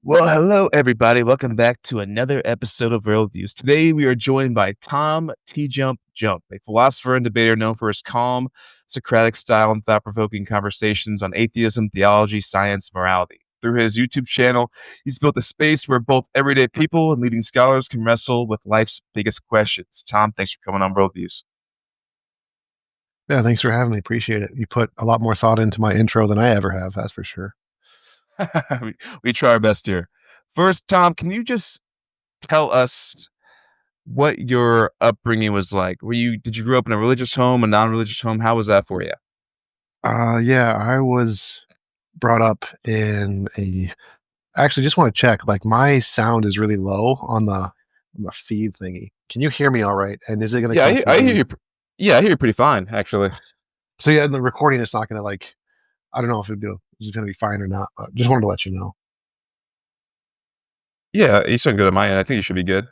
Well, hello, everybody. Welcome back to another episode of Worldviews. Today, we are joined by Tom TJump, a philosopher and debater known for his calm, Socratic style and thought-provoking conversations on atheism, theology, science, morality. Through his YouTube channel, he's built a space where both everyday people and leading scholars can wrestle with life's biggest questions. Tom, thanks for coming on Worldviews. Yeah, thanks for having me. Appreciate it. You put a lot more thought into my intro than I ever have, that's for sure. we try our best here. First, Tom, can you just tell us what your upbringing was like? Did you grow up in a religious home, a non-religious home? How was that for you? Yeah, I was brought up in a. Actually, just want to check. Like, my sound is really low on the feed thingy. Can you hear me all right? And is it going to Yeah, come I through hear the? you. Yeah, I hear you pretty fine, actually. So yeah, in the recording, it's not going to like. I don't know if it's going to be fine or not. But just wanted to let you know. Yeah, you sound good on my end. I think you should be good.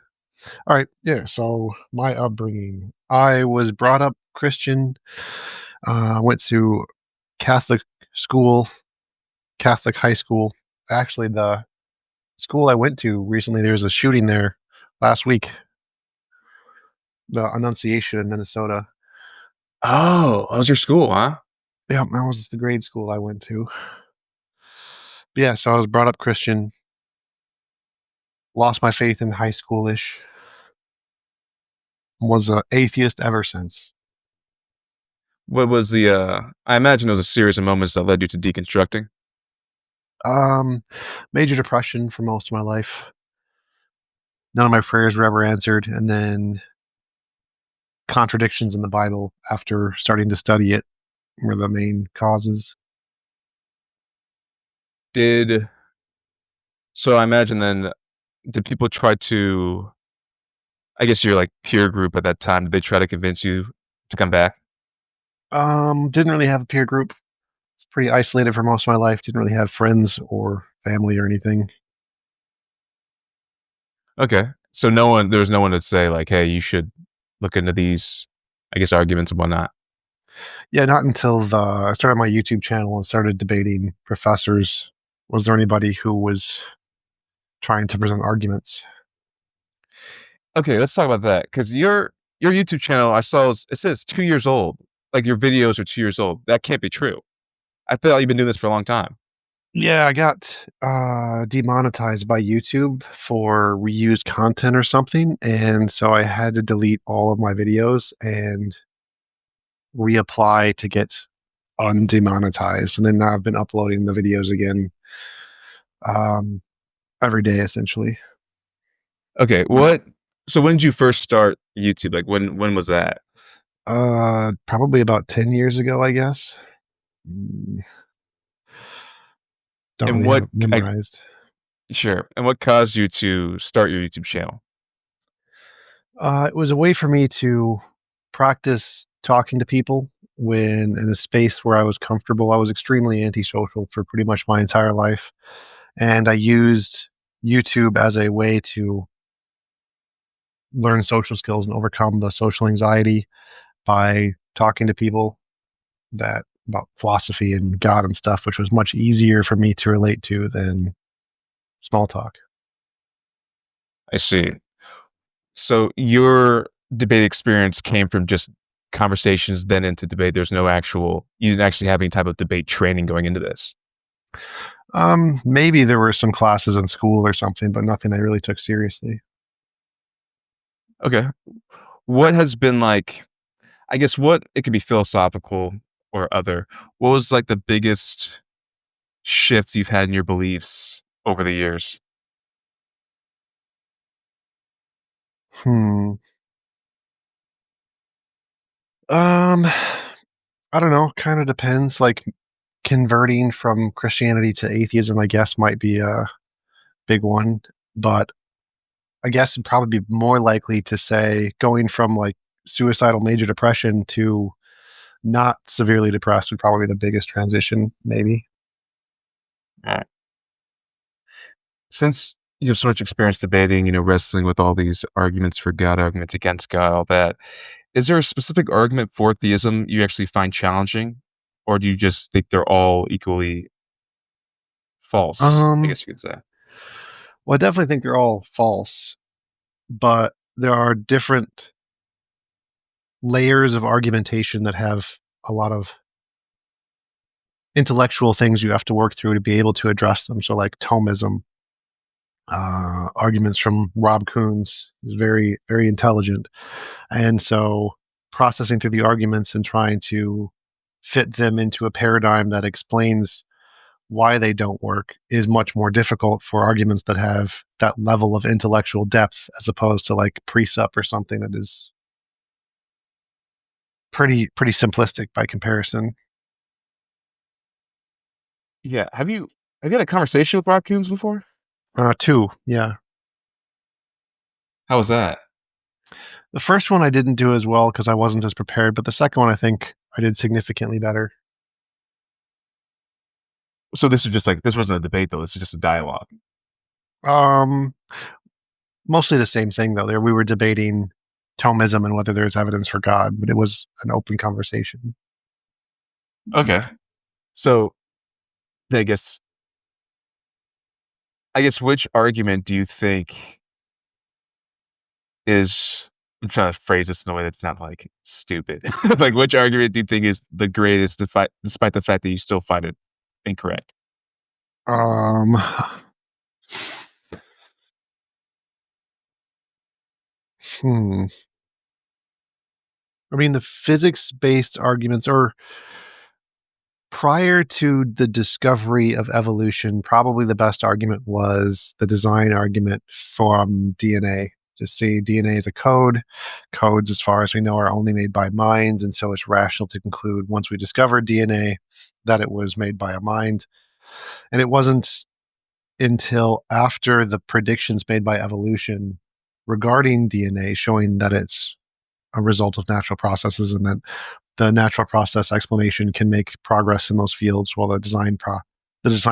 All right. Yeah. So my upbringing, I was brought up Christian. Went to Catholic school, Catholic high school. Actually, the school I went to recently, there was a shooting there last week, the Annunciation in Minnesota. Oh, how's your school, huh? Yeah, that was the grade school I went to. But yeah, so I was brought up Christian, lost my faith in high schoolish, was a atheist ever since. What was the? I imagine it was a series of moments that led you to deconstructing. Um, Major depression for most of my life. None of my prayers were ever answered, and then contradictions in the Bible after starting to study it were the main causes. Did so? I imagine then, did people try to? I guess your like peer group at that time. Did they try to convince you to come back? Didn't really have a peer group. It's pretty isolated for most of my life. Didn't really have friends or family or anything. Okay, so there was no one to say like, "Hey, you should look into these." I guess arguments and whatnot. Yeah, not until I started my YouTube channel and started debating professors. Was there anybody who was trying to present arguments? Okay, let's talk about that because your YouTube channel I saw it says 2 years old. Like your videos are 2 years old. That can't be true. I thought you've been doing this for a long time. Yeah, I got demonetized by YouTube for reused content or something, and so I had to delete all of my videos and reapply to get undemonetized. And then now I've been uploading the videos again um, every day, essentially. Okay, what? So when did you first start YouTube? Like when was that? Probably about 10 years ago, I guess. Mm, Don't And really have what? it memorized. Sure. And what caused you to start your YouTube channel? It was a way for me to practice talking to people when in a space where I was comfortable. I was extremely antisocial for pretty much my entire life. And I used YouTube as a way to learn social skills and overcome the social anxiety by talking to people that about philosophy and God and stuff, which was much easier for me to relate to than small talk. I see. So your debate experience came from just conversations, then into debate. You didn't actually have any type of debate training going into this. Maybe there were some classes in school or something, but nothing I really took seriously. Okay. What has been like, I guess what it could be philosophical or other. What was like the biggest shift you've had in your beliefs over the years? Hmm. Um, I don't know. Kind of depends. Like converting from Christianity to atheism, I guess, might be a big one. But I guess it'd probably be more likely to say going from like suicidal major depression to not severely depressed would probably be the biggest transition, maybe. Alright. Since you have so much experience debating, wrestling with all these arguments for God, arguments against God, all that, is there a specific argument for theism you actually find challenging? Or do you just think they're all equally false, I Um, guess you could say? Well, I definitely think they're all false, but there are different layers of argumentation that have a lot of intellectual things you have to work through to be able to address them. So, like Thomism, arguments from Rob Koons is very, very intelligent. And so, processing through the arguments and trying to fit them into a paradigm that explains why they don't work is much more difficult for arguments that have that level of intellectual depth as opposed to like precept or something that is pretty simplistic by comparison. Yeah. Have you had a conversation with Rob Koons before? Two, yeah. How was that? The first one I didn't do as well because I wasn't as prepared, but the second one I think I did significantly better. So this was just like this wasn't a debate though. This is just a dialogue. Um, Mostly the same thing though. There we were debating Thomism and whether there's evidence for God, but it was an open conversation. Okay. So I guess which argument do you think is I'm trying to phrase this in a way that's not like stupid. Like which argument do you think is the greatest despite the fact that you still find it incorrect? Um, hmm. I mean, the physics-based arguments, or prior to the discovery of evolution, probably the best argument was the design argument from DNA. Just see, DNA is a code. Codes, as far as we know, are only made by minds, and so it's rational to conclude once we discovered DNA that it was made by a mind. And it wasn't until after the predictions made by evolution regarding DNA showing that it's a result of natural processes and that the natural process explanation can make progress in those fields while the design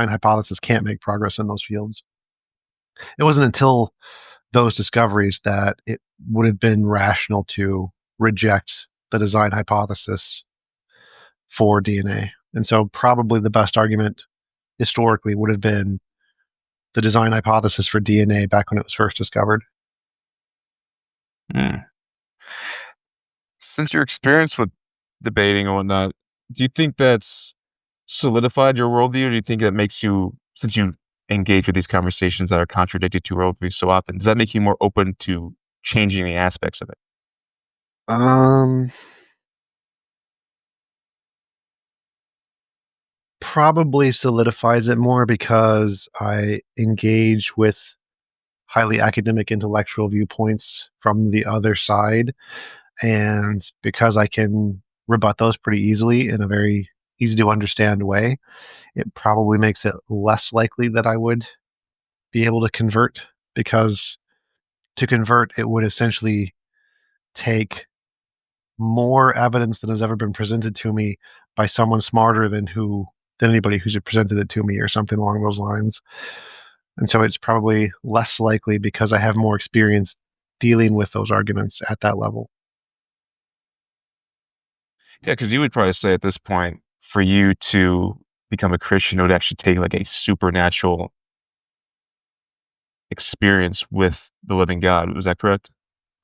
hypothesis can't make progress in those fields. It wasn't until those discoveries that it would have been rational to reject the design hypothesis for DNA. And so probably the best argument historically would have been the design hypothesis for DNA back when it was first discovered. Mm. Since your experience with debating and whatnot, do you think that's solidified your worldview, or do you think that makes you, since you engage with these conversations that are contradicted to your worldview so often, does that make you more open to changing the aspects of it? Um, Probably solidifies it more because I engage with highly academic intellectual viewpoints from the other side. And because I can rebut those pretty easily in a very easy to understand way, it probably makes it less likely that I would be able to convert because to convert, it would essentially take more evidence than has ever been presented to me by someone smarter than anybody who's presented it to me or something along those lines. And so it's probably less likely because I have more experience dealing with those arguments at that level. Yeah, because you would probably say at this point, for you to become a Christian, it would actually take like a supernatural experience with the living God. Was that correct?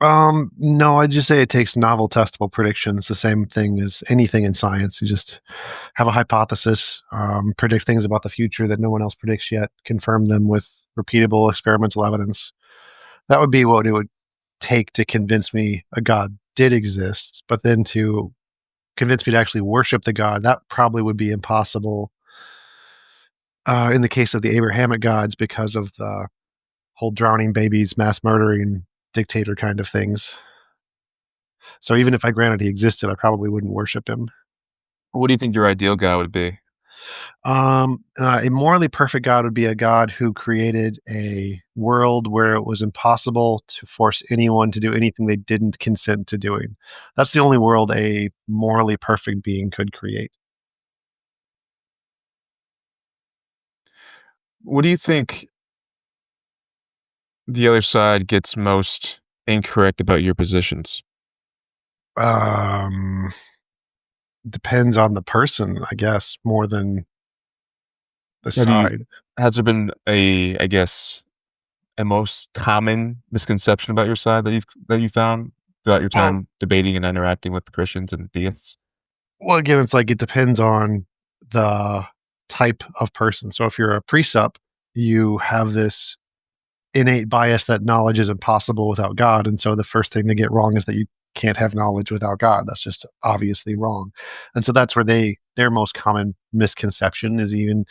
No, I'd just say it takes novel testable predictions, the same thing as anything in science. You just have a hypothesis, predict things about the future that no one else predicts yet, confirm them with repeatable experimental evidence. That would be what it would take to convince me a God did exist, but then to convince me to actually worship the God, that probably would be impossible in the case of the Abrahamic gods because of the whole drowning babies, mass murdering, dictator kind of things. So even if I granted he existed, I probably wouldn't worship him. What do you think your ideal God would be? A morally perfect God would be a God who created a world where it was impossible to force anyone to do anything they didn't consent to doing. That's the only world a morally perfect being could create. What do you think the other side gets most incorrect about your positions? Um, Depends on the person, I guess, more than the Have you side. has there been a, I guess, a most common misconception about your side that you found throughout your Well, time debating and interacting with Christians and theists? well, again, it's like it depends on the type of person. So if you're a precept, you have this innate bias that knowledge is impossible without God. And so the first thing they get wrong is that you can't have knowledge without God. That's just obviously wrong. And so that's where their most common misconception is even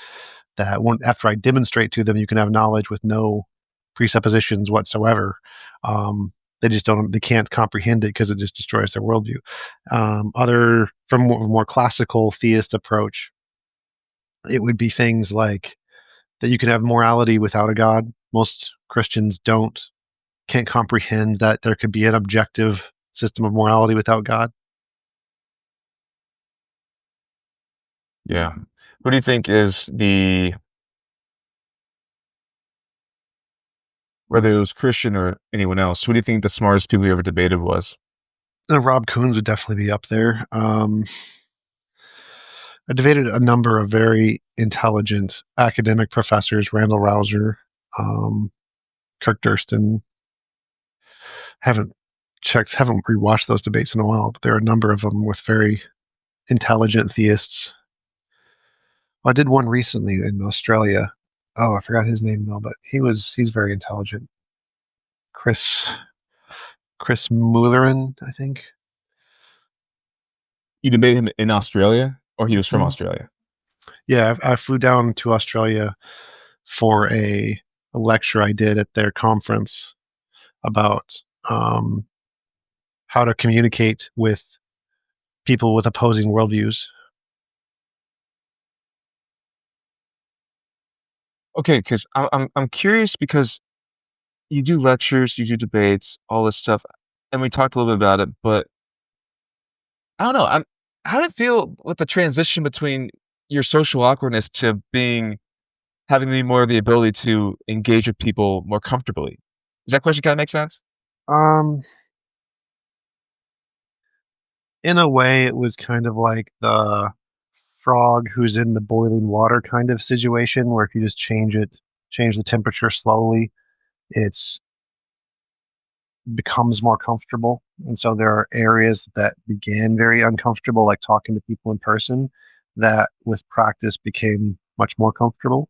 that after I demonstrate to them you can have knowledge with no presuppositions whatsoever. They can't comprehend it because it just destroys their worldview. Other from more classical theist approach, it would be things like that you can have morality without a God. Most Christians can't comprehend that there could be an objective system of morality without God. Yeah. Who do you think is whether it was Christian or anyone else, who do you think the smartest people you ever debated was? Rob Koons would definitely be up there. I debated a number of very intelligent academic professors, Randall Rouser, um, Kirk Durston. Haven't rewatched those debates in a while, but there are a number of them with very intelligent theists. I did one recently in Australia. Oh, I forgot his name though, but he's very intelligent. Chris Chris Mutherin, I think. You debated him in Australia, or he was from Mhm. Australia? Yeah, I flew down to Australia for a lecture I did at their conference about um, how to communicate with people with opposing worldviews. Okay, because I'm curious because you do lectures, you do debates, all this stuff, and we talked a little bit about it, but I don't know. How did it feel with the transition between your social awkwardness to having more of the ability to engage with people more comfortably? Does that question kind of make sense? Um, in a way, it was kind of like the frog who's in the boiling water kind of situation, where if you just change the temperature slowly, it's becomes more comfortable. And so there are areas that began very uncomfortable, like talking to people in person, that with practice became much more comfortable.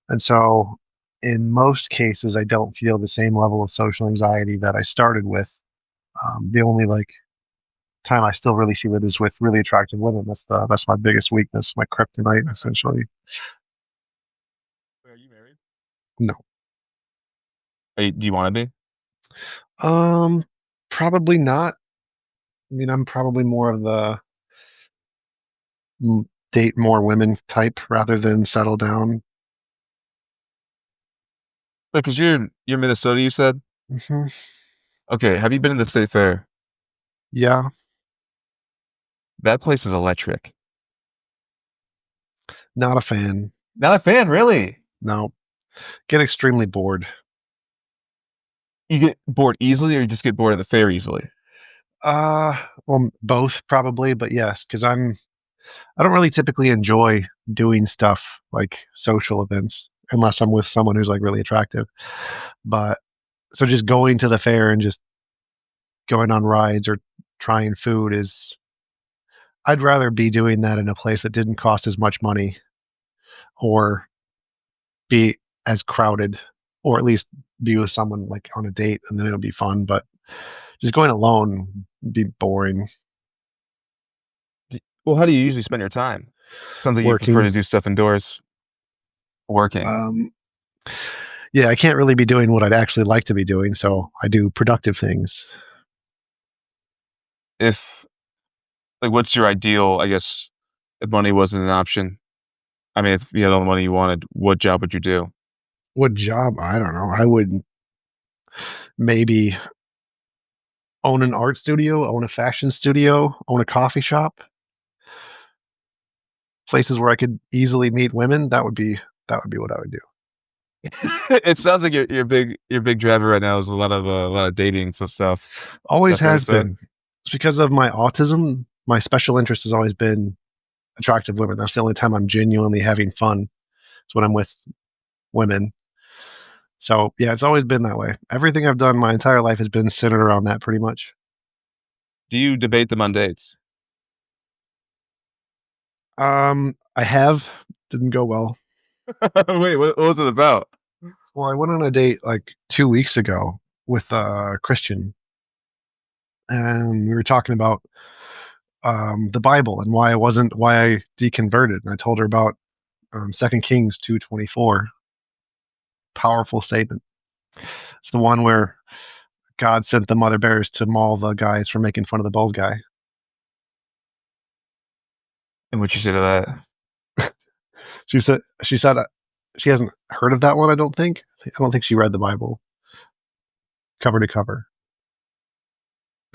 And so in most cases, I don't feel the same level of social anxiety that I started with. The only like time I still really feel it is with really attractive women. That's my biggest weakness, my kryptonite, essentially. Are you married? No. Do you want to be? Um, Probably not. I mean, I'm probably more of the date more women type rather than settle down. Because you're Minnesota, you said. Hmm. Okay, have you been in the state fair? Yeah, That place is electric. not a fan. Not a fan, really. No, get extremely bored. You get bored easily, or you just get bored at the fair easily. Well, both probably, but yes, because I don't really typically enjoy doing stuff like social events unless I'm with someone who's like really attractive. But so just going to the fair and just going on rides or trying food is I'd rather be doing that in a place that didn't cost as much money or be as crowded or at least be with someone like on a date and then it'll be fun. But just going alone would be boring. Well, how do you usually spend your time? Sounds like you prefer Working. to do stuff indoors, working. Um, yeah, I can't really be doing what I'd actually like to be doing, so I do productive things. If like, what's your ideal? I guess if money wasn't an option. I mean, if you had all the money you wanted, what job would you do? What job? I don't know. I would maybe own an art studio, own a fashion studio, own a coffee shop, places where I could easily meet women. That would be what I would do. It sounds like your big driver right now is a lot of dating so stuff. Always That's fair to has say. been. It's because of my autism. My special interest has always been attractive women. That's the only time I'm genuinely having fun. It's when I'm with women. So yeah, it's always been that way. Everything I've done my entire life has been centered around that pretty much. Do you debate them on dates? I have. Didn't go well. Wait, what was it about? Well, I went on a date like 2 weeks ago with a Christian, and we were talking about the Bible and why I deconverted. And I told her about 2 Kings 2:24. Powerful statement. It's the one where God sent the mother bears to maul the guys for making fun of the bald guy. And what you say to that? She said she hasn't heard of that one. I don't think she read the Bible cover to cover.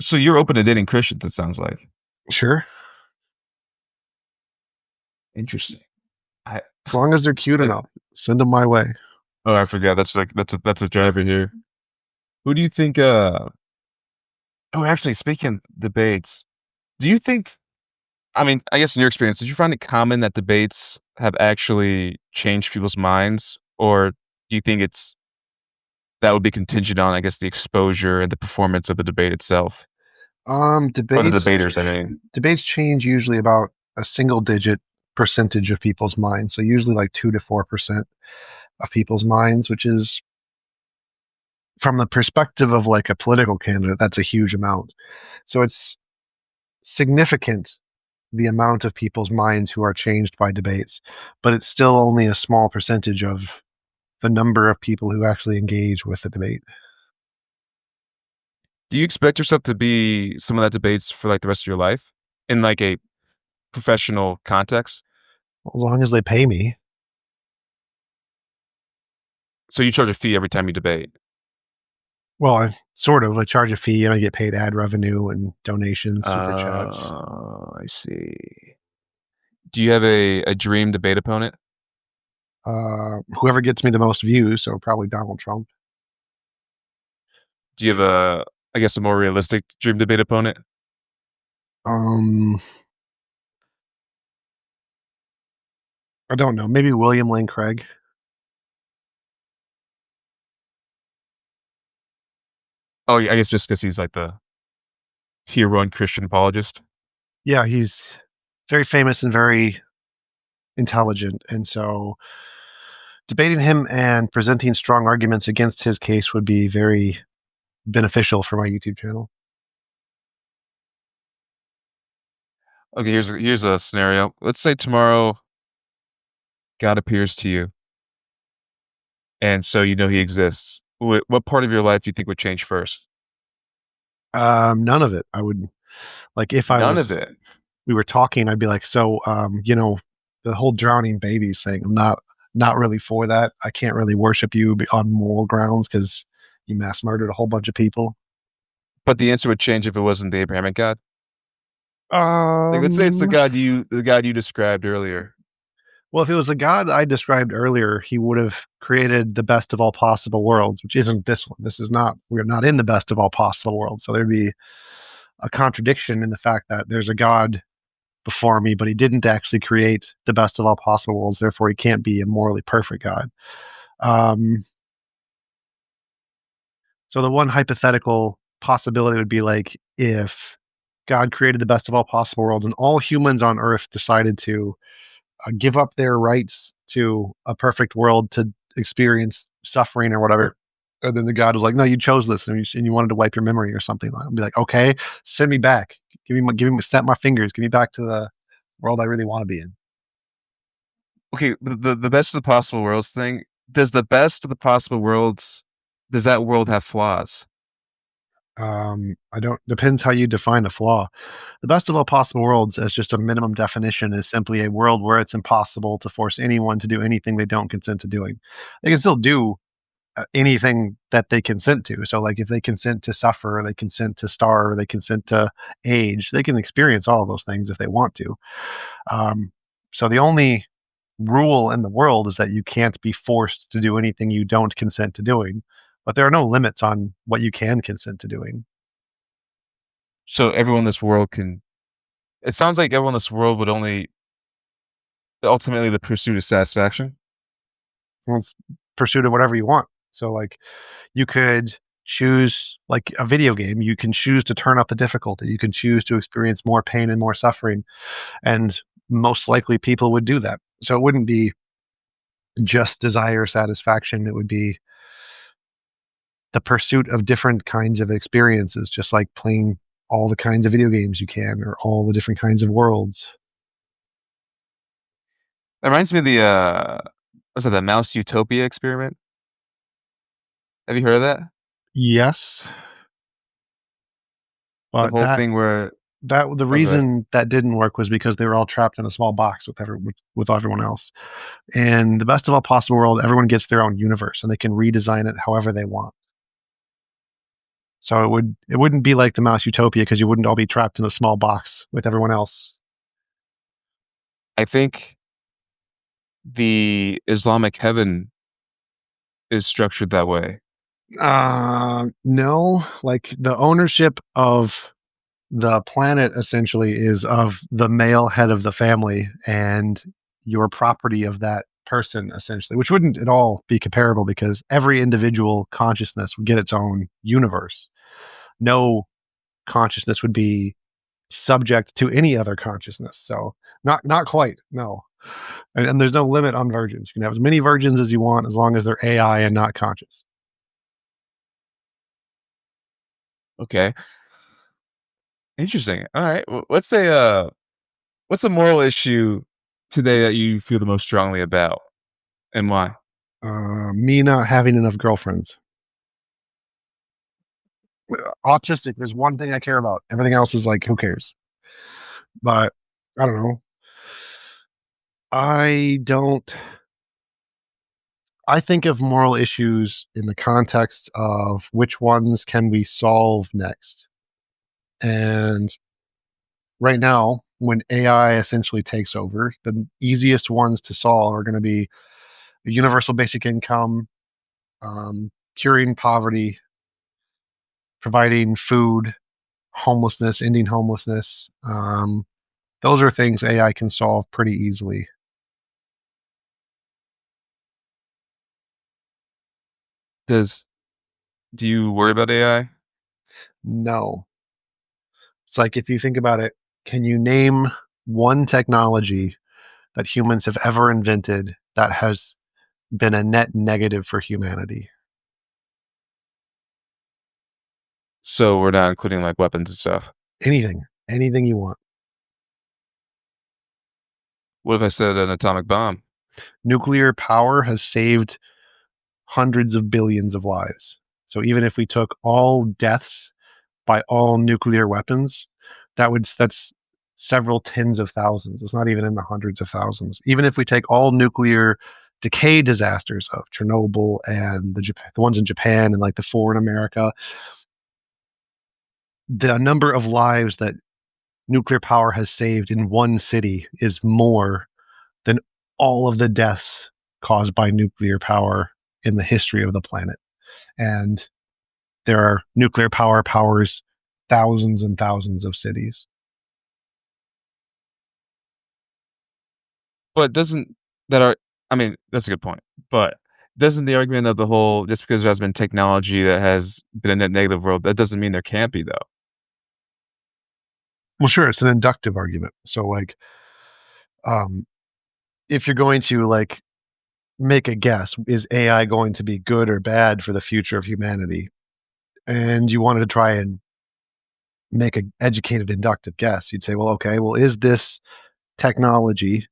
So you're open to dating Christians, it sounds like. Sure, Interesting. I as long as they're cute I enough, send them my way. oh, I forgot. That's a driver here. Who do you think, oh, actually, speaking of debates, do you think I mean, I guess in your experience, did you find it common that debates have actually changed people's minds? Or do you think that would be contingent on, I guess, the exposure and the performance of the debate itself? Or the Debates debaters, I mean. debates change usually about a single digit percentage of people's minds. So usually like 2 to 4% of people's minds, which is from the perspective of like a political candidate, that's a huge amount. So it's significant the amount of people's minds who are changed by debates, but it's still only a small percentage of the number of people who actually engage with the debate. Do you expect yourself to be some of that debates for, like, the rest of your life in, like, a professional context? As long as they pay me. So you charge a fee every time you debate? Well, I charge a fee and I get paid ad revenue and donations, super chats. Oh, I see. Do you have a dream debate opponent? Whoever gets me the most views, so probably Donald Trump. Do you have I guess, a more realistic dream debate opponent? Um, I don't know. Maybe William Lane Craig. Oh, yeah, I guess just because he's, like, the tier 1 Christian apologist? Yeah, he's very famous and very intelligent, and so debating him and presenting strong arguments against his case would be very beneficial for my YouTube channel. Okay, here's a scenario. Let's say tomorrow God appears to you, and so you know he exists. What part of your life do you think would change first? None of it. I would like if I None of was it. we were talking, I'd be like, so the whole drowning babies thing. I'm not really for that. I can't really worship you on moral grounds because you mass murdered a whole bunch of people. But the answer would change if it wasn't the Abrahamic God? Like, let's say it's Um, the God you described earlier. well, if it was the God I described earlier, he would have created the best of all possible worlds, which isn't this one. This is not. We're not in the best of all possible worlds. So there'd be a contradiction in the fact that there's a God before me, but he didn't actually create the best of all possible worlds. Therefore, he can't be a morally perfect God. Um, so the one hypothetical possibility would be like if God created the best of all possible worlds and all humans on Earth decided to give up their rights to a perfect world to experience suffering or whatever. And then the God was like, "No, you chose this, and you wanted to wipe your memory or something." I'd be like, "Okay, send me back. Snap my fingers. Give me back to the world I really want to be in." Okay, the best of the possible worlds thing, does the best of the possible worlds does that world have flaws? I don't. Depends how you define a flaw. The best of all possible worlds, as just a minimum definition, is simply a world where it's impossible to force anyone to do anything they don't consent to doing. They can still do anything that they consent to. So, like, if they consent to suffer, or they consent to starve, or they consent to age, they can experience all of those things if they want to. Um, so, the only rule in the world is that you can't be forced to do anything you don't consent to doing. But there are no limits on what you can consent to doing. So everyone in this world can it sounds like everyone in this world would only ultimately the pursuit of satisfaction? Well, it's pursuit of whatever you want. So like you could choose, like a video game, you can choose to turn up the difficulty. You can choose to experience more pain and more suffering. And most likely people would do that. So it wouldn't be just desire satisfaction. It would be the pursuit of different kinds of experiences, just like playing all the kinds of video games you can or all the different kinds of worlds. That reminds me of the, what's that, the mouse utopia experiment? Have you heard of that? Yes, The but whole thing where the oh, go ahead. reason that didn't work was because they were all trapped in a small box with everyone else. And the best of all possible world, everyone gets their own universe and they can redesign it however they want. So it wouldn't be like the mouse utopia because you wouldn't all be trapped in a small box with everyone else. I think the Islamic heaven is structured that way. No, like the ownership of the planet essentially is of the male head of the family and your property of that person essentially, which wouldn't at all be comparable because every individual consciousness would get its own universe. No consciousness would be subject to any other consciousness. So not quite, no. And there's no limit on virgins. You can have as many virgins as you want as long as they're AI and not conscious. Okay, interesting. Alright, what's a moral issue today that you feel the most strongly about, and why? Me not having enough girlfriends. Autistic, there's one thing I care about. Everything else is like, who cares? But I don't know. I don't. I think of moral issues in the context of which ones can we solve next. And right now, when AI essentially takes over, the easiest ones to solve are going to be a universal basic income, curing poverty, providing food, homelessness, ending homelessness. Those are things AI can solve pretty easily. Does do you worry about AI? No. It's like if you think about it, can you name one technology that humans have ever invented that has been a net negative for humanity? So we're not including, like, weapons and stuff. Anything. Anything you want. What if I said an atomic bomb? Nuclear power has saved hundreds of billions of lives. So even if we took all deaths by all nuclear weapons, that's several tens of thousands. It's not even in the hundreds of thousands. Even if we take all nuclear decay disasters of Chernobyl and the ones in Japan and like the four in America, the number of lives that nuclear power has saved in one city is more than all of the deaths caused by nuclear power in the history of the planet. And there are nuclear power powers thousands and thousands of cities. But doesn't that ar I mean, that's a good point, but doesn't the argument of the whole just because there has been technology that has been a net negative world, that doesn't mean there can't be, though? Well, sure, it's an inductive argument. So, like, um, if you're going to like make a guess, is AI going to be good or bad for the future of humanity? And you wanted to try and make an educated inductive guess, you'd say, well, okay, well, is this technology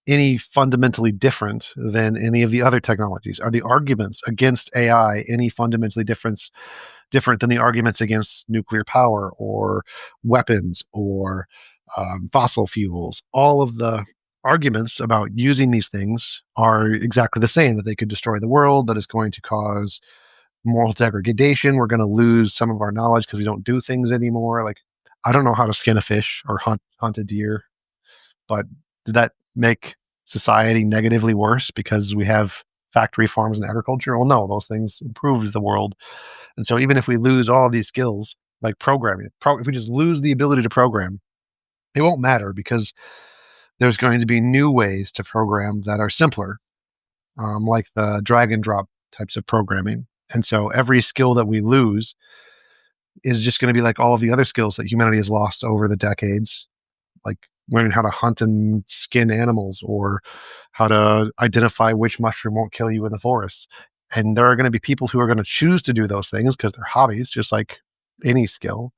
any fundamentally different than any of the other technologies? Are the arguments against AI any fundamentally different than the arguments against nuclear power or weapons or fossil fuels? All of the arguments about using these things are exactly the same, that they could destroy the world, that is going to cause moral degradation. We're going to lose some of our knowledge because we don't do things anymore. Like, I don't know how to skin a fish or hunt a deer, but did that make society negatively worse because we have factory farms and agriculture? Well, no, those things improved the world. And so even if we lose all of these skills, like programming, if we just lose the ability to program, it won't matter because there's going to be new ways to program that are simpler, like the drag and drop types of programming. And so every skill that we lose is just going to be like all of the other skills that humanity has lost over the decades, like learning how to hunt and skin animals or how to identify which mushroom won't kill you in the forest. And there are going to be people who are going to choose to do those things because they're hobbies, just like any skill,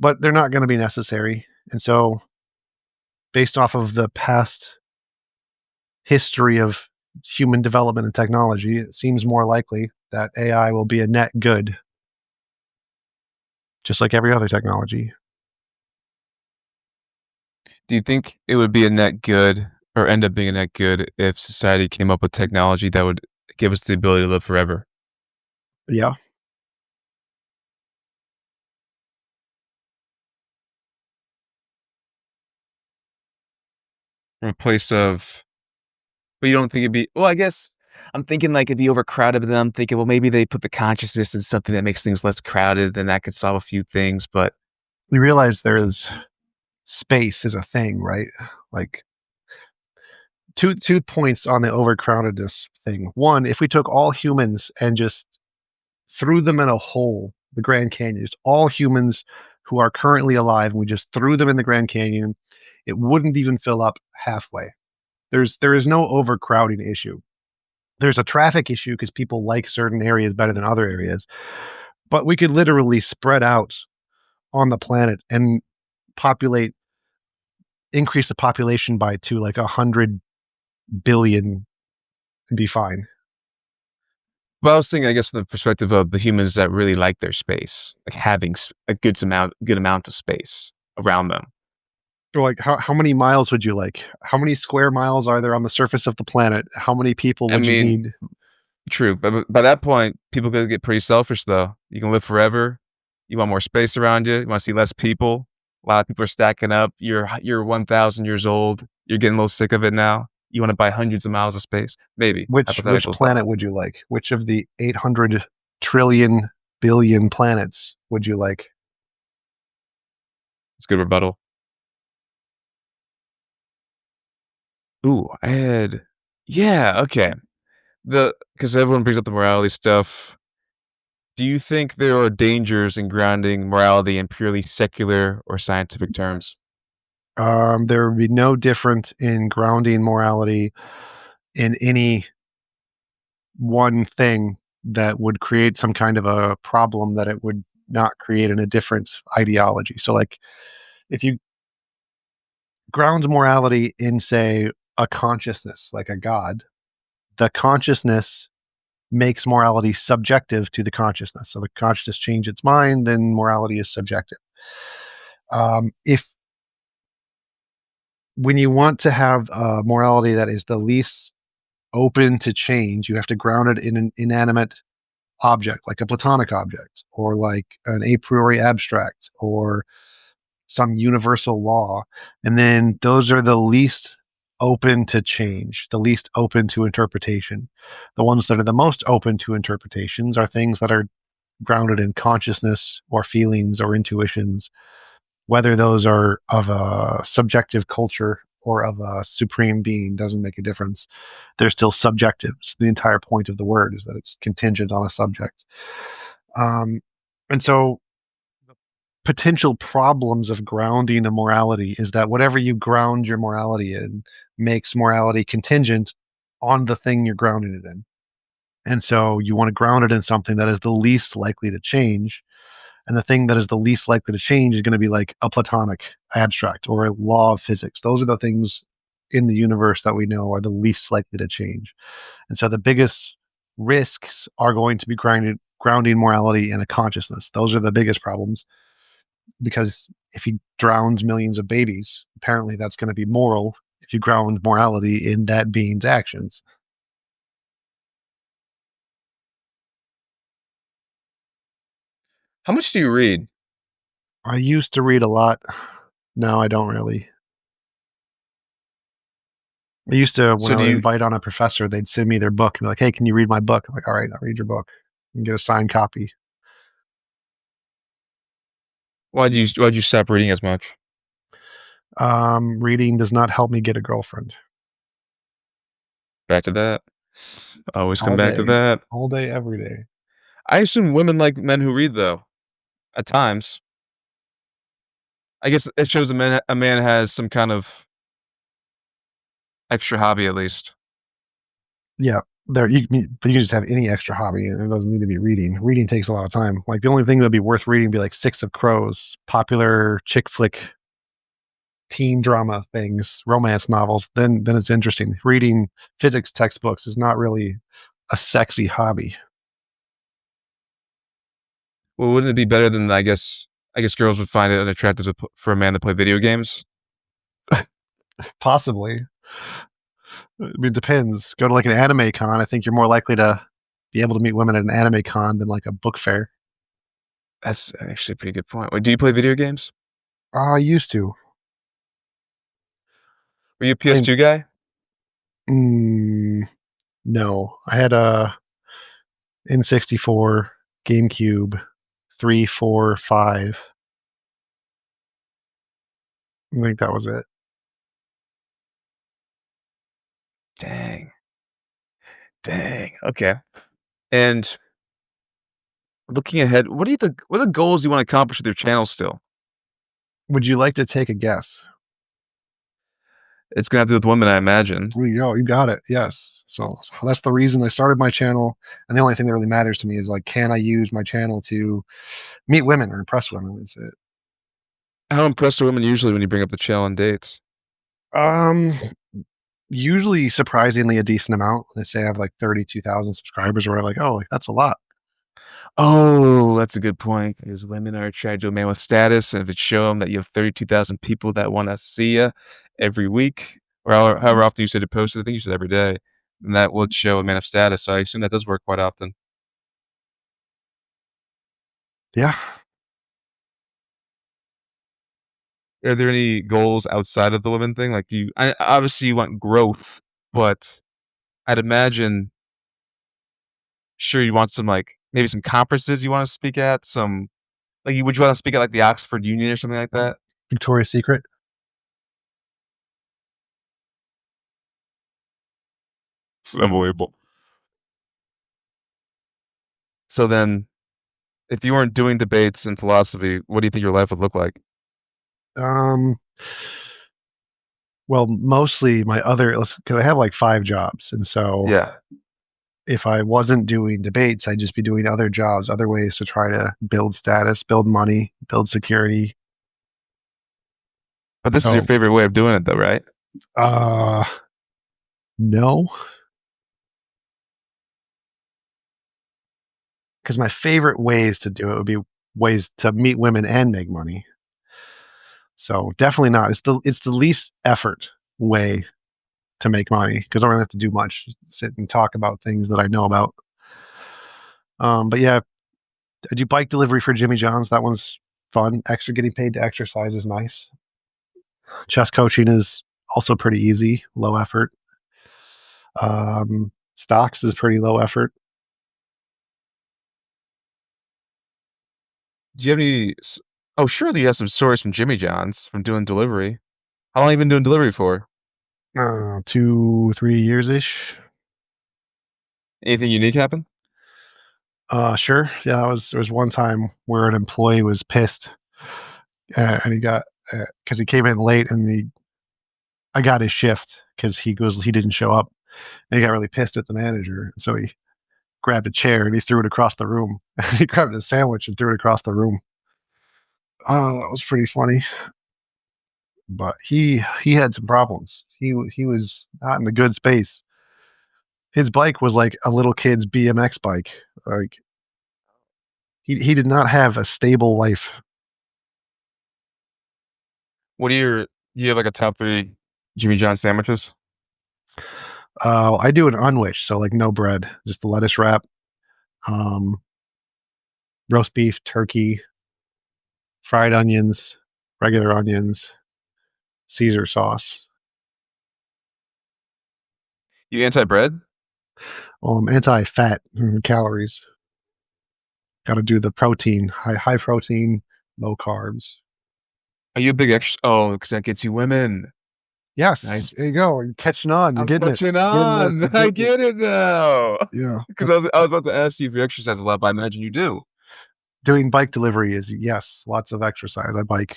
but they're not going to be necessary. And so, based off of the past history of human development and technology, it seems more likely that AI will be a net good, just like every other technology. Do you think it would be a net good or end up being a net good if society came up with technology that would give us the ability to live forever? Yeah. In place of but you don't think it'd be well, I guess I'm thinking like it'd be overcrowded, but then I'm thinking, well, maybe they put the consciousness in something that makes things less crowded, then that could solve a few things, but We realize there's space is a thing, right? Like two points on the overcrowdedness thing. One, if we took all humans and just threw them in a hole, the Grand Canyon, just all humans who are currently alive, and we just threw them in the Grand Canyon, it wouldn't even fill up halfway. There is no overcrowding issue. There's a traffic issue because people like certain areas better than other areas, but we could literally spread out on the planet and populate increase the population by to like 100 billion and be fine. but I was thinking, I guess, from the perspective of the humans that really like their space, like having a good amount of space around them. Or like how many miles would you like? How many square miles are there on the surface of the planet? How many people I would you mean, need? true, but by that point, people could get pretty selfish, though. You can live forever. You want more space around you. You want to see less people. A lot of people are stacking up. You're 1,000 years old. You're getting a little sick of it now. You want to buy hundreds of miles of space, maybe Which hypotheticals, though. planet would you like? Which of the 800 trillion billion planets would you like? It's a good rebuttal. Ooh, I had, yeah, okay. Because everyone brings up the morality stuff. Do you think there are dangers in grounding morality in purely secular or scientific terms? There would be no different in grounding morality in any one thing that would create some kind of a problem that it would not create in a different ideology. So, like, if you ground morality in, say, a consciousness, like a God, the consciousness makes morality subjective to the consciousness. So the consciousness change its mind, then morality is subjective. If when you want to have a morality that is the least open to change, you have to ground it in an inanimate object, like a platonic object, or like an a priori abstract, or some universal law. And then those are the least open to change, the least open to interpretation. The ones that are the most open to interpretations are things that are grounded in consciousness or feelings or intuitions, whether those are of a subjective culture or of a supreme being doesn't make a difference. They're still subjective. So the entire point of the word is that it's contingent on a subject. Um, and so potential problems of grounding a morality is that whatever you ground your morality in makes morality contingent on the thing you're grounding it in. And so you want to ground it in something that is the least likely to change. And the thing that is the least likely to change is going to be like a platonic abstract or a law of physics. Those are the things in the universe that we know are the least likely to change. And so the biggest risks are going to be grounding morality in a consciousness. Those are the biggest problems because if he drowns millions of babies, apparently that's going to be moral if you ground morality in that being's actions. How much do you read? I used to read a lot. Now I don't really. I used to, when So I do would you invite on a professor, they'd send me their book and be like, "Hey, can you read my book?" I'm like, "All right, I'll read your book and get a signed copy." why'd you stop reading as much? Reading does not help me get a girlfriend. Back to that. Always come All back to day. that. All day, every day. I assume women like men who read, though, at times. I guess it shows a man has some kind of extra hobby at least. Yeah. There but you can just have any extra hobby, and it doesn't need to be reading. Reading takes a lot of time. Like, the only thing that'd be worth reading would be, like, Six of Crows, popular chick flick teen drama things, romance novels, then it's interesting. Reading physics textbooks is not really a sexy hobby. Well, wouldn't it be better than I guess girls would find it unattractive for a man to play video games? Possibly. I mean, it depends. Go to, like, an anime con, I think you're more likely to be able to meet women at an anime con than, like, a book fair. That's actually a pretty good point. Wait, do you play video games? I used to. Were you a I mean, PS2 guy? no. I had a N64, GameCube, 3, 4, 5. I think that was it. Dang. Dang. Okay. And looking ahead, what are the goals you wanna accomplish with your channel still? Would you like to take a guess? It's gonna have to do with women, I imagine. Well, you go. You got it. Yes. So that's the reason I started my channel, and the only thing that really matters to me is, like, can I use my channel to meet women or impress women? That's it. How impressed are women usually when you bring up the channel on dates? Um, Usually surprisingly a decent amount. They say I have like 32,000 subscribers, or we're like, oh, like that's a lot. Oh, that's a good point, because women are attracted to a man with status, and if it show them that you have 32,000 people that wanna see you every week, or however often you said to post it, I think you said every day, then that would show a man of status, so I assume that does work quite often. Yeah. Are there any goals outside of the women thing? Like, obviously, you want growth, but I'd imagine sure you want some, like, maybe some conferences you wanna speak at, would you wanna speak at, like, the Oxford Union or something like that? Victoria's Secret. It's unbelievable. So then, if you weren't doing debates in philosophy, what do you think your life would look like? Um, well, mostly my other, because I have like 5 jobs. And so Yeah, if I wasn't doing debates, I'd just be doing other jobs, other ways to try to build status, build money, build security. but this is your So, favorite way of doing it though, right? uh, no, because my favorite ways to do it would be ways to meet women and make money. So definitely not. It's the least effort way to make money because I don't really have to do much. Just sit and talk about things that I know about. But yeah, I do bike delivery for Jimmy John's. That one's fun. Extra getting paid to exercise is nice. Chess coaching is also pretty easy, low effort. Stocks is pretty low effort. Do you have any oh, surely you have some stories from Jimmy John's from doing delivery. How long you been doing delivery for? 2, 3 years ish. Anything unique happen? Sure. Yeah, there was one time where an employee was pissed, and he got because he came in late, and I got his shift because he didn't show up, and he got really pissed at the manager. So he grabbed a chair and he threw it across the room. He grabbed a sandwich and threw it across the room. Oh, that was pretty funny. But he had some problems. He was not in a good space. His bike was like a little kid's BMX bike. Like, he did not have a stable life. What are your do you have, like, a top 3 Jimmy John sandwiches? I do an unwish, so like no bread, just the lettuce wrap, um, roast beef, turkey, fried onions, regular onions, Caesar sauce. You anti-bread? Anti-fat, calories. Got to do the protein, high protein, low carbs. Are you a big oh, because that gets you women. Yes, Nice. there you go. You're catching on. You're I'm getting it. catching You're getting it. on. You're I getting it. get it now. Yeah. Because I was about to ask you if you exercise a lot, but I imagine you do. Doing bike delivery is, yes, lots of exercise. I bike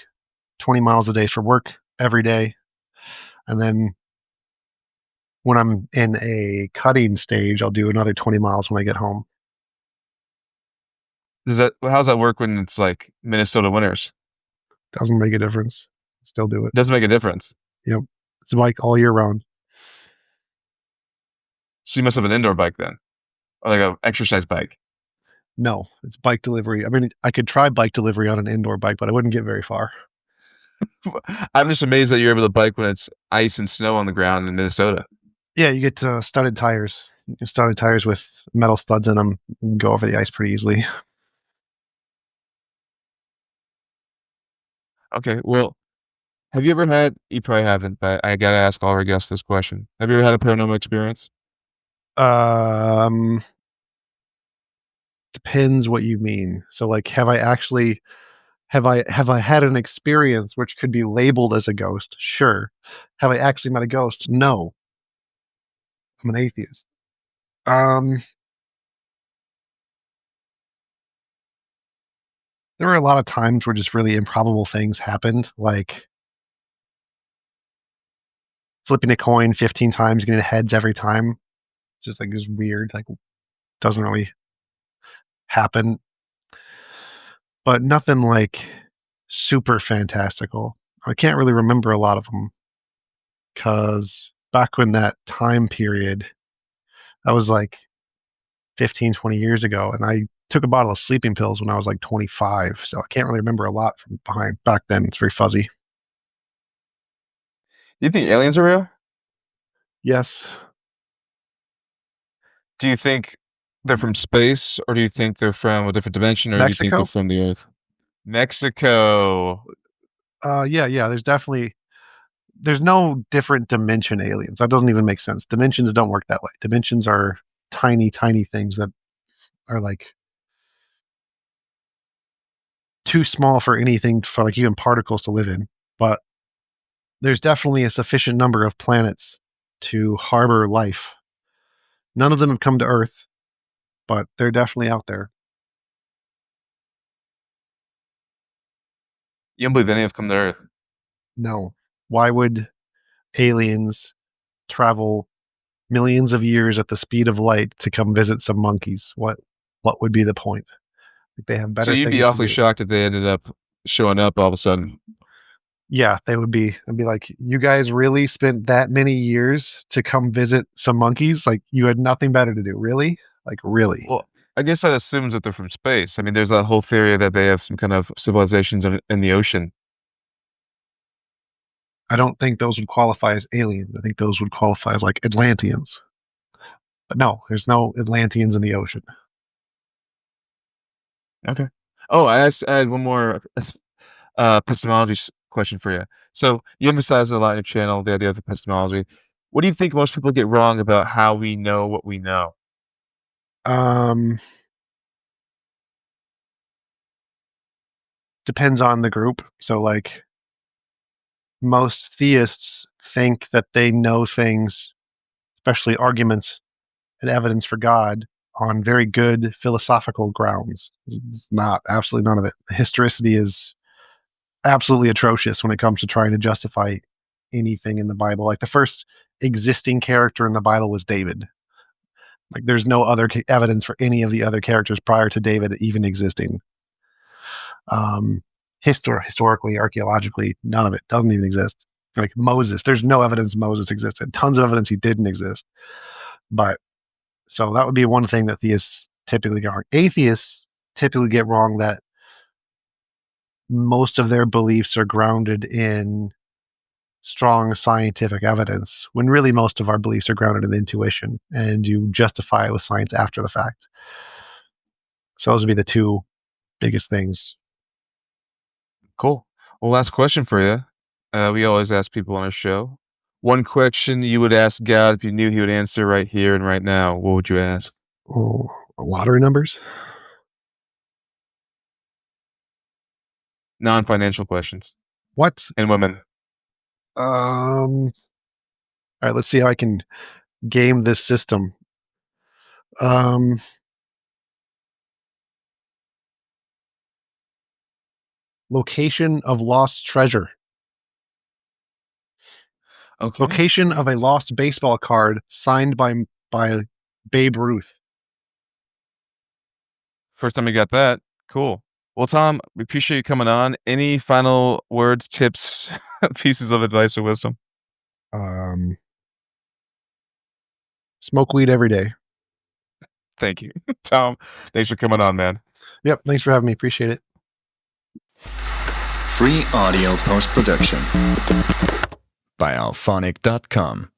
20 miles a day for work every day. And then when I'm in a cutting stage, I'll do another 20 miles when I get home. How's that work when it's like Minnesota winters? Doesn't make a difference. Still do it. Doesn't make a difference. Yep. It's a bike all year round. So you must have an indoor bike then, or like a exercise bike. No, it's bike delivery. I mean, I could try bike delivery on an indoor bike, but I wouldn't get very far. I'm just amazed that you're able to bike when it's ice and snow on the ground in Minnesota. Yeah, you get studded tires. You get studded tires with metal studs in them. You can go over the ice pretty easily. Okay, well, have you ever had you probably haven't, but I gotta ask all our guests this question. Have you ever had a paranormal experience? Um, Depends what you mean. So, like, have I had an experience which could be labeled as a ghost? Sure. Have I actually met a ghost? No. I'm an atheist. Um, there were a lot of times where just really improbable things happened, like flipping a coin 15 times, getting heads every time. It's just like, it's weird. Like, doesn't really happen, but nothing like super fantastical. I can't really remember a lot of them because back when that time period, that was like 15, 20 years ago, and I took a bottle of sleeping pills when I was like 25, so I can't really remember a lot from behind back then. It's very fuzzy. Do you think aliens are real? Yes. Do you think they're from space, or do you think they're from a different dimension, or do you think they're Mexico? from the Earth? Mexico. Yeah, there's no different dimension aliens. That doesn't even make sense. Dimensions don't work that way. Dimensions are tiny, tiny things that are like too small for anything for like even particles to live in. But there's definitely a sufficient number of planets to harbor life. None of them have come to Earth, but they're definitely out there. You don't believe any have come to Earth? No. Why would aliens travel millions of years at the speed of light to come visit some monkeys? What would be the point? Like, they have So better you'd be things to awfully do. shocked if they ended up showing up all of a sudden. Yeah, they would be. I'd be like, you guys really spent that many years to come visit some monkeys? Like, you had nothing better to do. Really? Like, really? Well, I guess that assumes that they're from space. I mean, there's that whole theory that they have some kind of civilizations in the ocean. I don't think those would qualify as aliens. I think those would qualify as like Atlanteans. But no, there's no Atlanteans in the ocean. Okay. Oh, I had one more epistemology question for you. So you emphasize a lot in your channel the idea of epistemology. What do you think most people get wrong about how we know what we know? Um, Depends on the group. So, like, most theists think that they know things, especially arguments and evidence for God, on very good philosophical grounds. It's not, absolutely none of it. Historicity is absolutely atrocious when it comes to trying to justify anything in the Bible. Like, the first existing character in the Bible was David. Like, there's no other evidence for any of the other characters prior to David even existing. Um, Historically, archaeologically, none of it doesn't even exist. Like Moses, there's no evidence Moses existed. Tons of evidence he didn't exist. But so that would be one thing that theists typically get wrong. Atheists typically get wrong that most of their beliefs are grounded in strong scientific evidence, when really most of our beliefs are grounded in intuition, and you justify it with science after the fact. So those would be the two biggest things. Cool. Well, last question for you. We always ask people on our show. One question you would ask God if you knew he would answer right here and right now. What would you ask? Oh, lottery numbers? Non-financial questions What? and women. Um, All right, let's see how I can game this system. Um, Location of lost treasure. Okay. Location of a lost baseball card signed by Babe Ruth. First time you got that. Cool. Well, Tom, we appreciate you coming on. Any final words, tips, pieces of advice or wisdom? Um, Smoke weed every day. Thank you. Tom, thanks for coming on, man. Yep. Thanks for having me. Appreciate it. Free audio post-production by alphonic.com.